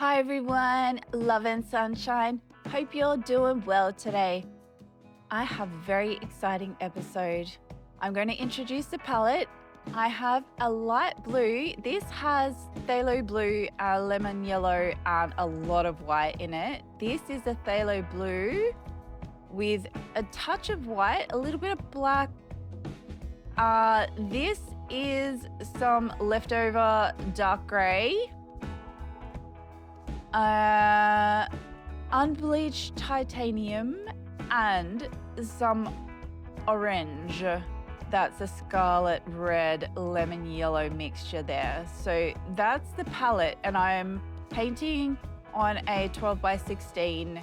Hi everyone, love and sunshine. Hope you're doing well today. I have a very exciting episode. I'm going to introduce the palette. I have a light blue. This has phthalo blue, lemon yellow, and a lot of white in it. This is a phthalo blue with a touch of white, a little bit of black. This is some leftover dark grey. Unbleached Titanium and some orange. That's a scarlet red lemon yellow mixture there. So that's the palette, and I'm painting on a 12 by 16,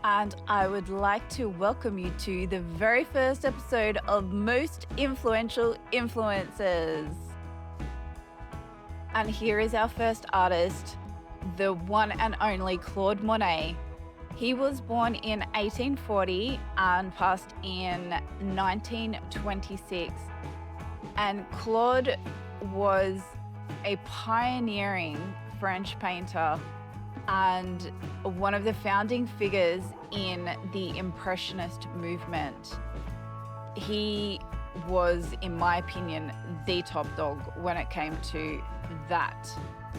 and I would like to welcome you to the very first episode of Most Influential Influences. And here is our first artist, the one and only Claude Monet. He was born in 1840 and passed in 1926. And Claude was a pioneering French painter and one of the founding figures in the Impressionist movement. He was, in my opinion, the top dog when it came to that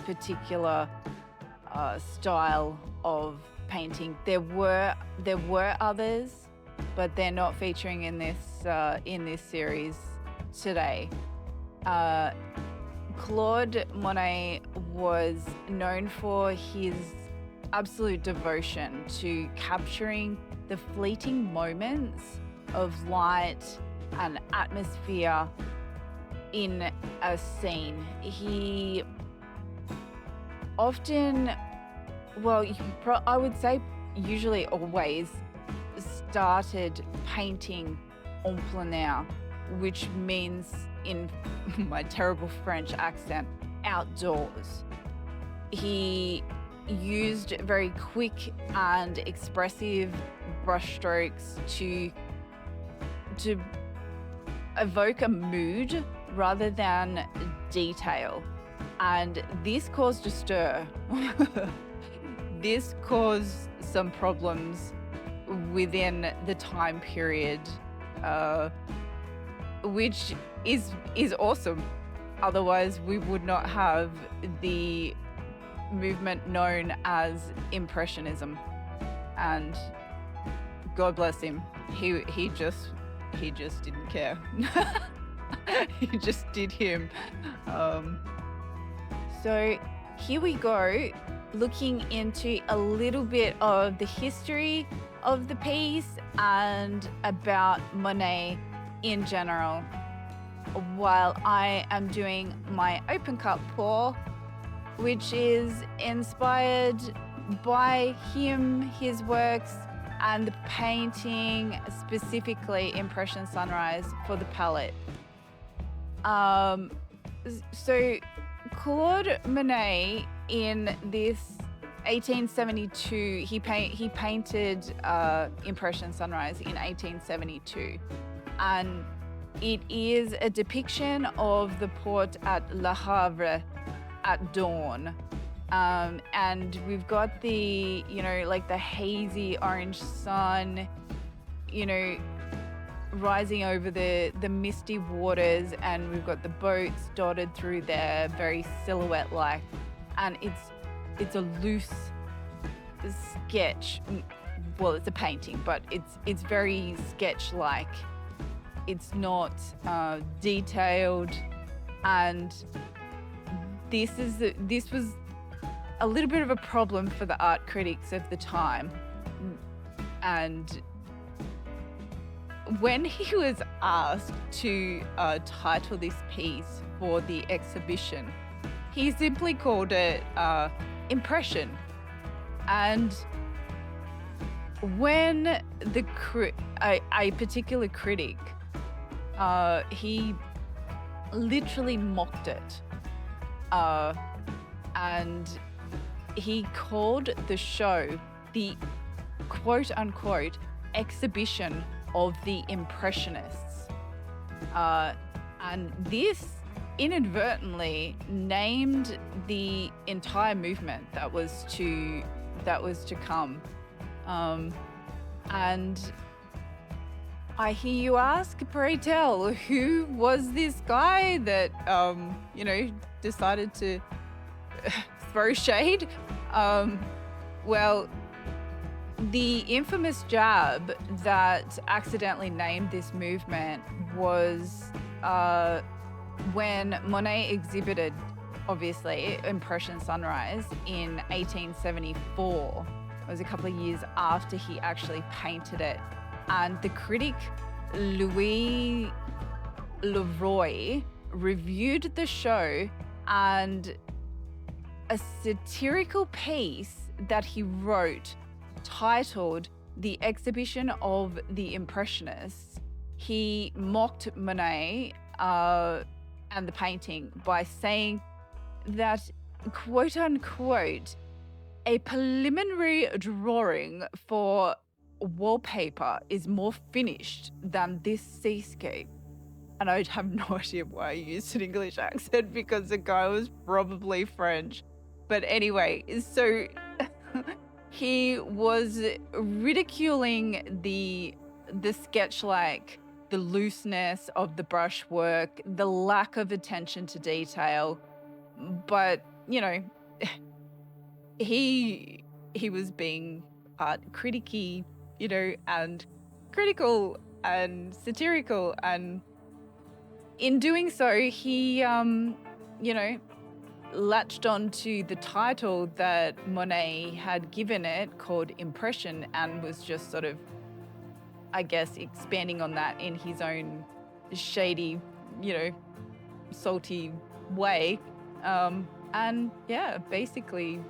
particular style of painting. There were others, but they're not featuring in this series today. Claude Monet was known for his absolute devotion to capturing the fleeting moments of light and atmosphere in a scene. He often, I would say usually always started painting en plein air, which means, in my terrible French accent, outdoors. He used very quick and expressive brushstrokes to evoke a mood rather than detail. And this caused a stir. This caused some problems within the time period, which is awesome. Otherwise, we would not have the movement known as Impressionism. And God bless him. He just didn't care. He just did him. So here we go, looking into a little bit of the history of the piece and about Monet in general, while I am doing my open cut pour, which is inspired by him, his works, and the painting, specifically Impression Sunrise, for the palette. So Claude Monet, in this 1872, he painted Impression Sunrise in 1872, and it is a depiction of the port at Le Havre at dawn, and we've got the the hazy orange sun, rising over the misty waters, and we've got the boats dotted through there, very silhouette like, and it's a loose sketch. Well, it's a painting, but it's very sketch like. It's not detailed, and this was a little bit of a problem for the art critics of the time. And when he was asked to title this piece for the exhibition, he simply called it Impression. And when a particular critic, he literally mocked it, and he called the show the quote-unquote exhibition of the Impressionists. And this inadvertently named the entire movement that was to come. And I hear you ask, pray tell, who was this guy that decided to throw shade? Well, the infamous jab that accidentally named this movement was when Monet exhibited, obviously, Impression Sunrise in 1874. It was a couple of years after he actually painted it. And the critic Louis Leroy reviewed the show, and a satirical piece that he wrote titled The Exhibition of the Impressionists, he mocked Monet and the painting by saying that, quote unquote, a preliminary drawing for wallpaper is more finished than this seascape. And I have no idea why I used an English accent, because the guy was probably French. But anyway, so he was ridiculing the sketch-like, the looseness of the brushwork, the lack of attention to detail. But, he was being art criticky, and critical and satirical, and in doing so, he, latched onto the title that Monet had given it, called Impression, and was just sort of, I guess, expanding on that in his own shady, salty way. And yeah, basically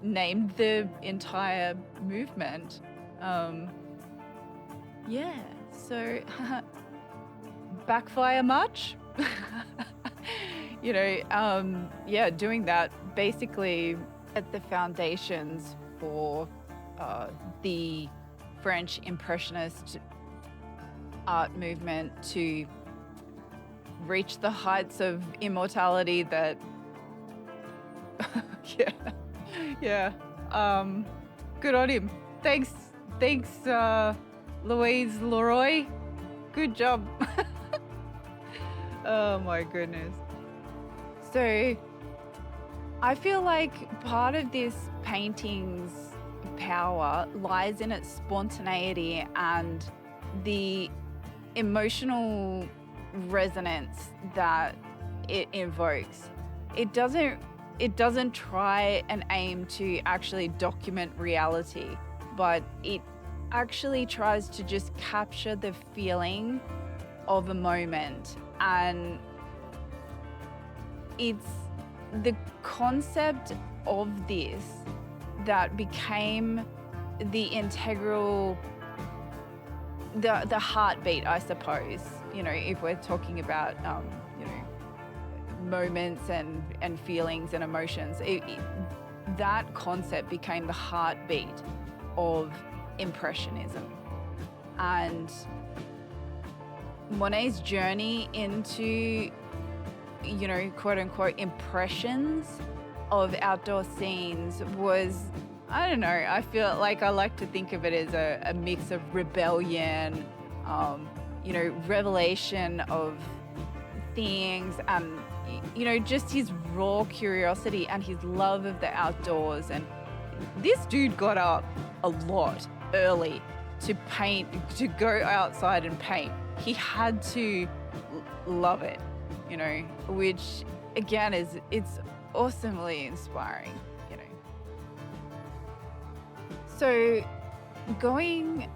named the entire movement. So backfire much? Doing that basically at the foundations for the French Impressionist art movement to reach the heights of immortality that good on him. Thanks Louise Leroy, good job. Oh my goodness. So I feel like part of this painting's power lies in its spontaneity and the emotional resonance that it invokes. It doesn't try and aim to actually document reality, but it actually tries to just capture the feeling of a moment. And it's the concept of this that became the integral, the heartbeat, I suppose, if we're talking about, moments and feelings and emotions. That concept became the heartbeat of Impressionism. And Monet's journey into, quote unquote, impressions of outdoor scenes was, I don't know, I feel like I like to think of it as a mix of rebellion, revelation of things, and, just his raw curiosity and his love of the outdoors. And this dude got up a lot early to paint, to go outside and paint. He had to love it, which again it's awesomely inspiring, So going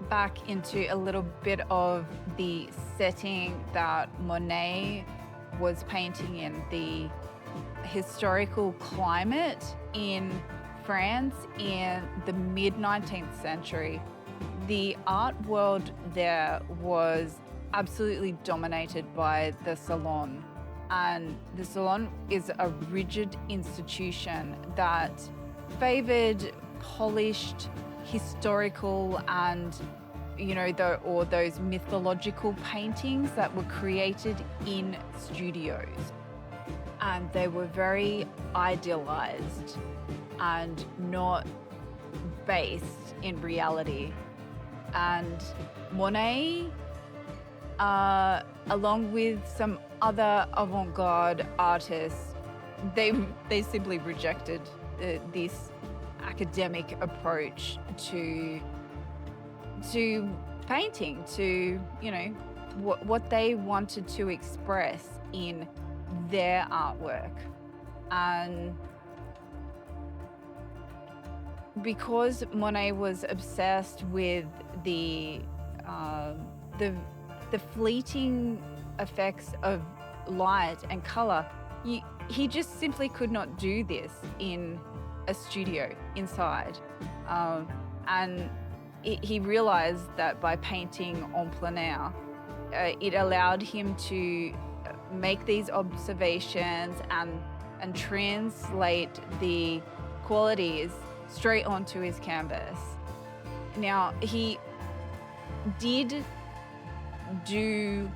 back into a little bit of the setting that Monet was painting in, the historical climate in France in the mid-19th century, the art world there was absolutely dominated by the salon. And the salon is a rigid institution that favored polished, historical, and or those mythological paintings that were created in studios. And they were very idealized and not based in reality. And Monet, along with some other avant-garde artists, they simply rejected this academic approach to painting, to what they wanted to express in their artwork. And because Monet was obsessed with the fleeting effects of light and color, he just simply could not do this in a studio inside. And he realized that by painting en plein air, it allowed him to make these observations and translate the qualities straight onto his canvas. Now, he did do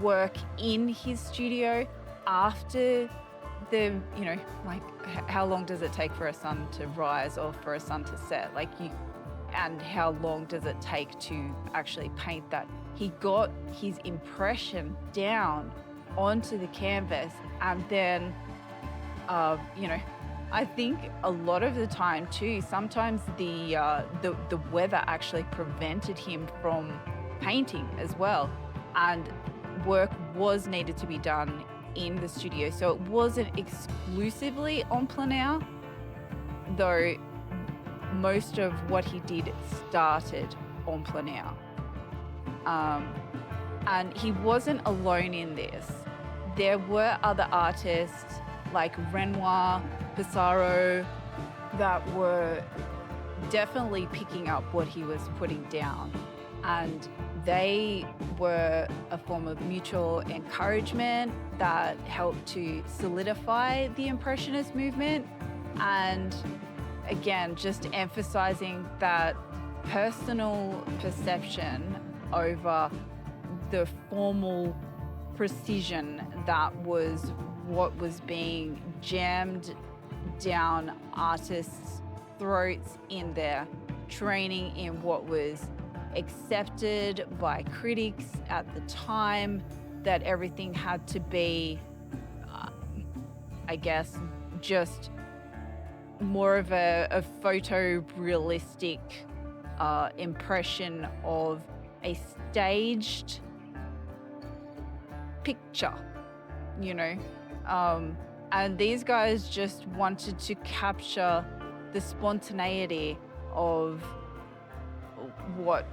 work in his studio after how long does it take for a sun to rise or for a sun to set? And how long does it take to actually paint that? He got his impression down onto the canvas, and then, I think a lot of the time too, sometimes the weather actually prevented him from painting as well, and work was needed to be done in the studio. So it wasn't exclusively en plein air, though most of what he did started en plein air. And he wasn't alone in this. There were other artists like Renoir, Pissarro, that were definitely picking up what he was putting down. And they were a form of mutual encouragement that helped to solidify the Impressionist movement. And again, just emphasizing that personal perception over the formal precision that was what was being jammed down artists' throats in their training, in what was accepted by critics at the time, that everything had to be, just more of a photorealistic impression of a staged picture, and these guys just wanted to capture the spontaneity of what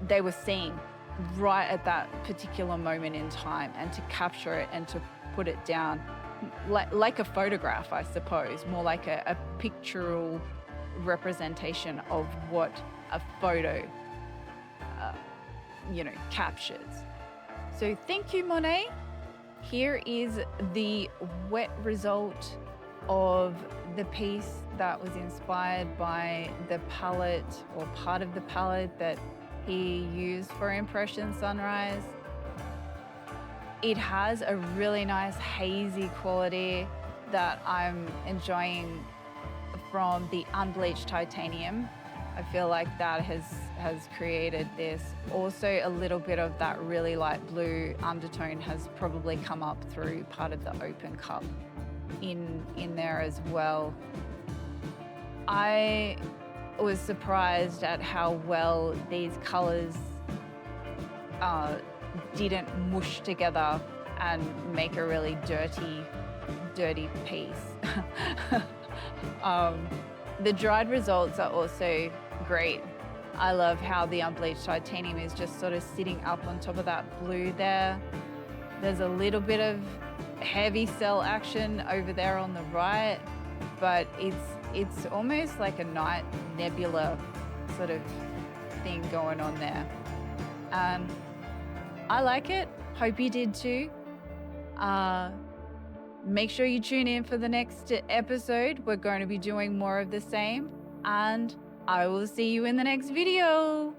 they were seeing right at that particular moment in time, and to capture it and to put it down like a photograph, I suppose, more like a pictorial representation of what a photo captures. So thank you, Monet. Here is the wet result of the piece that was inspired by the palette, or part of the palette that he used for Impression Sunrise. It has a really nice hazy quality that I'm enjoying from the Unbleached Titanium. I feel like that has created this. Also, a little bit of that really light blue undertone has probably come up through part of the open cup in there as well. I was surprised at how well these colors didn't mush together and make a really dirty piece. The dried results are also great. I love how the Unbleached Titanium is just sort of sitting up on top of that blue there. There's a little bit of heavy cell action over there on the right, but it's almost like a night nebula sort of thing going on there. And I like it. Hope you did too. Make sure you tune in for the next episode. We're going to be doing more of the same, and I will see you in the next video.